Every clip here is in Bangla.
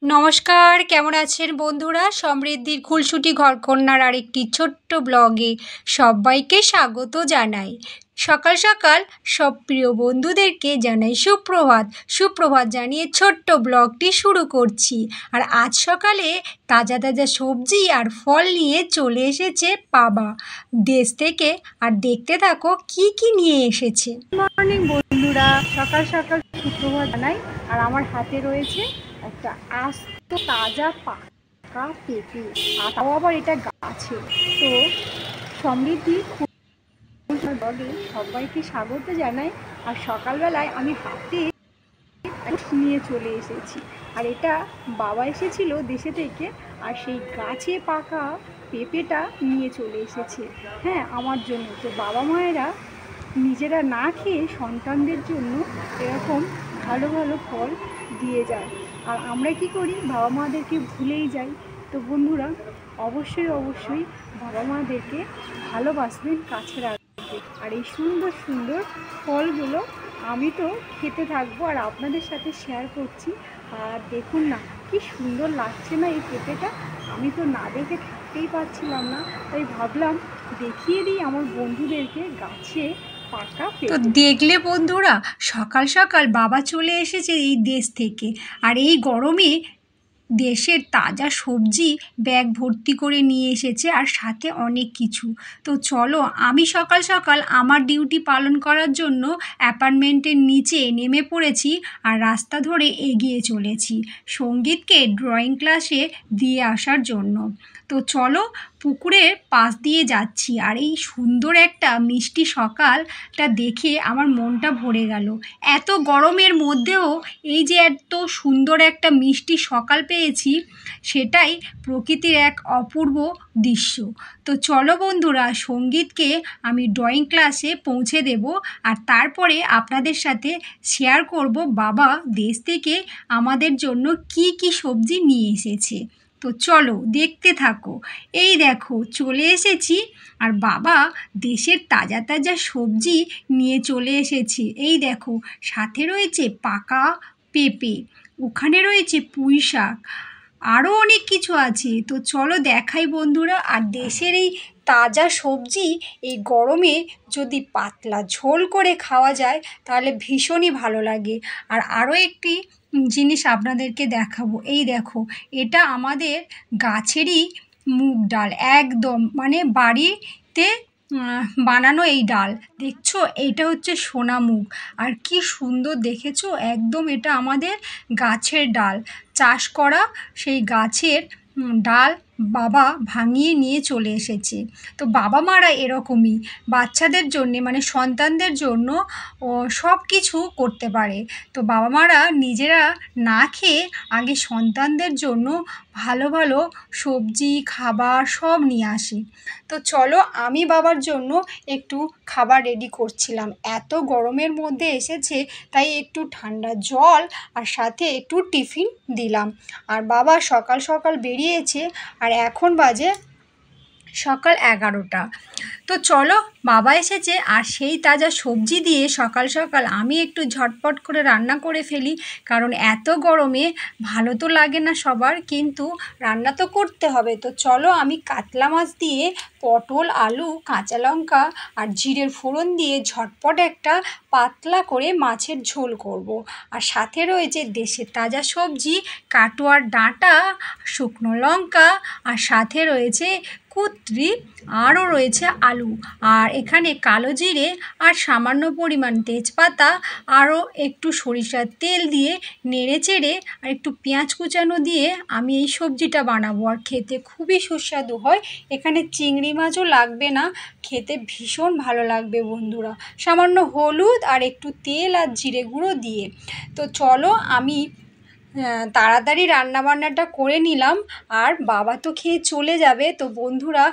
নমস্কার, কেমন আছেন বন্ধুরা? সমৃদ্ধির খুলসুটি ঘরকন্যার আরেকটি ছোট্ট ব্লগে সবাইকে স্বাগত জানাই। সকাল সকাল সব প্রিয় বন্ধুদেরকে জানাই সুপ্রভাত জানিয়ে ছোট্ট ব্লগটি শুরু করছি। আর আজ সকালে তাজা তাজা সবজি আর ফল নিয়ে চলে এসেছে বাবা দেশ থেকে। আর দেখতে থাকো কি কি নিয়ে এসেছে। মর্নিং বন্ধুরা, সকাল সকাল সুপ্রভাত জানাই। আর আমার হাতে রয়েছে একটা আস্ত তাজা পাকা পেঁপে, আর তাও আবার এটা গাছে। তো সমৃদ্ধি ব্লগে সবাইকে স্বাগত জানাই। আর সকালবেলায় আমি হাতে নিয়ে চলে এসেছি। আর এটা বাবা এসেছিল দেশে থেকে, আর সেই গাছে পাকা পেঁপেটা নিয়ে চলে এসেছে, হ্যাঁ, আমার জন্য। তো বাবা মায়েরা নিজেরা না খেয়ে সন্তানদের জন্য এরকম ভালো ভালো ফল দিয়ে যায়। আর আমরা কি করি, বাবা মাদেরকে ভুলেই যাই। তো বন্ধুরা, অবশ্যই বাবা মাদেরকে ভালোবাসবেন, কাছে রাখবেন। আর এই সুন্দর সুন্দর ফলগুলো আমি তো খেতে থাকবো আর আপনাদের সাথে শেয়ার করছি। আর দেখুন না কি সুন্দর লাগছে না এই পেঁপেটা, আমি তো না দেখে থাকতেই পারছিলাম না, তাই ভাবলাম দেখিয়ে দিই আমার বন্ধুদেরকে গাছে পাকা পেঁপে। তো দেখলে বন্ধুরা, সকাল সকাল বাবা চলে এসেছে এই দেশ থেকে, আর এই গরমে দেশের তাজা সবজি ব্যাগ ভর্তি করে নিয়ে এসেছে, আর সাথে অনেক কিছু। তো চলো, আমি সকাল সকাল আমার ডিউটি পালন করার জন্য অ্যাপার্টমেন্টের নিচে নেমে পড়েছি আর রাস্তা ধরে এগিয়ে চলেছি সঙ্গীতকে ড্রয়িং ক্লাসে দিয়ে আসার জন্য। তো চলো, পুকুরের পাশ দিয়ে যাচ্ছি, আর এই সুন্দর একটা মিষ্টি সকালটা দেখে আমার মনটা ভরে গেল। এত গরমের মধ্যেও এই যে এত সুন্দর একটা মিষ্টি সকাল পেয়েছি, সেটাই প্রকৃতির এক অপূর্ব দৃশ্য। তো চলো বন্ধুরা, সঙ্গীতকে আমি ড্রয়িং ক্লাসে পৌঁছে দেব, আর তারপরে আপনাদের সাথে শেয়ার করব বাবা দেশ থেকে আমাদের জন্য কি কি সবজি নিয়ে এসেছে। তো চলো দেখতে থাকো। এই দেখো চলে এসেছি, আর বাবা দেশের তাজা তাজা সবজি নিয়ে চলে এসেছে। এই দেখো, সাথে রয়েছে পাকা পেঁপে, ওখানে রয়েছে পুঁই শাক, আরও অনেক কিছু আছে। তো চলো দেখাই বন্ধুরা। আর দেশের এই তাজা সবজি এই গরমে যদি পাতলা ঝোল করে খাওয়া যায় তাহলে ভীষণই ভালো লাগে। আর আরও একটি জিনিস আপনাদেরকে দেখাবো। এই দেখো, এটা আমাদের গাছেরই মুগ ডাল, একদম মানে বাড়িতে বানানো এই ডাল। দেখছো, এইটা হচ্ছে সোনা মুগ, আর কি সুন্দর দেখেছো, একদম এটা আমাদের গাছের ডাল, চাষ করা সেই গাছের ডাল বাবা ভাঙিয়ে নিয়ে চলে এসেছে। তো বাবা মারা এরকমই বাচ্চাদের জন্যে, মানে সন্তানদের জন্য সব কিছু করতে পারে। তো বাবা মারা নিজেরা না খেয়ে আগে সন্তানদের জন্য ভালো ভালো সবজি খাবার সব নিয়ে আসে। তো চলো, আমি বাবার জন্য একটু খাবার রেডি করছিলাম। এত গরমের মধ্যে এসেছে, তাই একটু ঠান্ডা জল আর সাথে একটু টিফিন দিলাম। আর বাবা সকাল সকাল বেরিয়েছে, আর এখন বাজে সকাল 11টা। তো চলো, বাবা এসেছে, আর সেই তাজা সবজি দিয়ে সকাল সকাল আমি একটু ঝটপট করে রান্না করে ফেলি, কারণ এত গরমে ভালো তো লাগে না সবার, কিন্তু রান্না তো করতে হবে। তো চলো, আমি কাতলা মাছ দিয়ে পটল আলু কাঁচা লঙ্কা আর জিরের ফোড়ন দিয়ে ঝটপট একটা পাতলা করে মাছের ঝোল করব। আর সাথে রয়েছে দেশের তাজা সবজি, কাটোয়ার ডাঁটা, শুকনো লঙ্কা, আর সাথে রয়েছে কুঁদরি, আরও রয়েছে আলু, আর এখানে কালো জিরে আর সামান্য পরিমাণ তেজপাতা, আরও একটু সরিষার তেল দিয়ে নেড়ে চেড়ে আর একটু পেঁয়াজ কুচানো দিয়ে আমি এই সবজিটা বানাবো। আর খেতে খুবই সুস্বাদু হয়, এখানে চিংড়ি মাছও লাগবে না, খেতে ভীষণ ভালো লাগবে বন্ধুরা, সামান্য হলুদ আর একটু তেল আর জিরে গুঁড়ো দিয়ে। তো চলো, আমি তাড়াতাড়ি রান্নাবান্নাটা করে নিলাম, আর বাবা তো খেয়ে চলে যাবে। তো বন্ধুরা,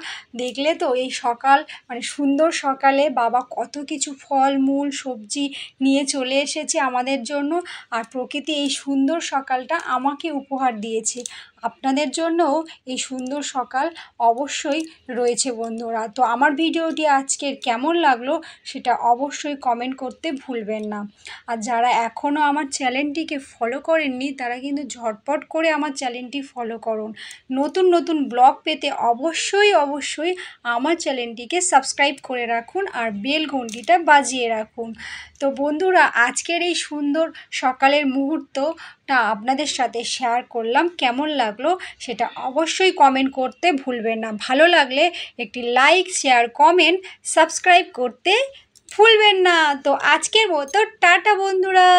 দেখলে তো এই সকাল, মানে সুন্দর সকালে বাবা কত কিছু ফল মূল সবজি নিয়ে চলে এসেছে আমাদের জন্য, আর প্রকৃতি এই সুন্দর সকালটা আমাকে উপহার দিয়েছে। আপনাদের জন্য এই সুন্দর সকাল অবশ্যই রয়েছে বন্ধুরা। তো আমার ভিডিওটি আজকের কেমন লাগলো সেটা অবশ্যই কমেন্ট করতে ভুলবেন না। আর যারা এখনও আমার চ্যানেলটিকে ফলো করেননি তারা কিন্তু ঝটপট করে আমার চ্যানেলটি ফলো করুন। নতুন নতুন ব্লগ পেতে অবশ্যই আমার চ্যানেলটিকে সাবস্ক্রাইব করে রাখুন আর বেল ঘন্টিটা বাজিয়ে রাখুন। তো বন্ধুরা, আজকের এই সুন্দর সকালের মুহূর্তটা আপনাদের সাথে শেয়ার করলাম। কেমন লাগলো সেটা অবশ্যই কমেন্ট করতে ভুলবেন না। ভালো লাগলে একটি লাইক, শেয়ার, কমেন্ট, সাবস্ক্রাইব করতে ভুলবেন না। তো আজকের মতো টাটা বন্ধুরা।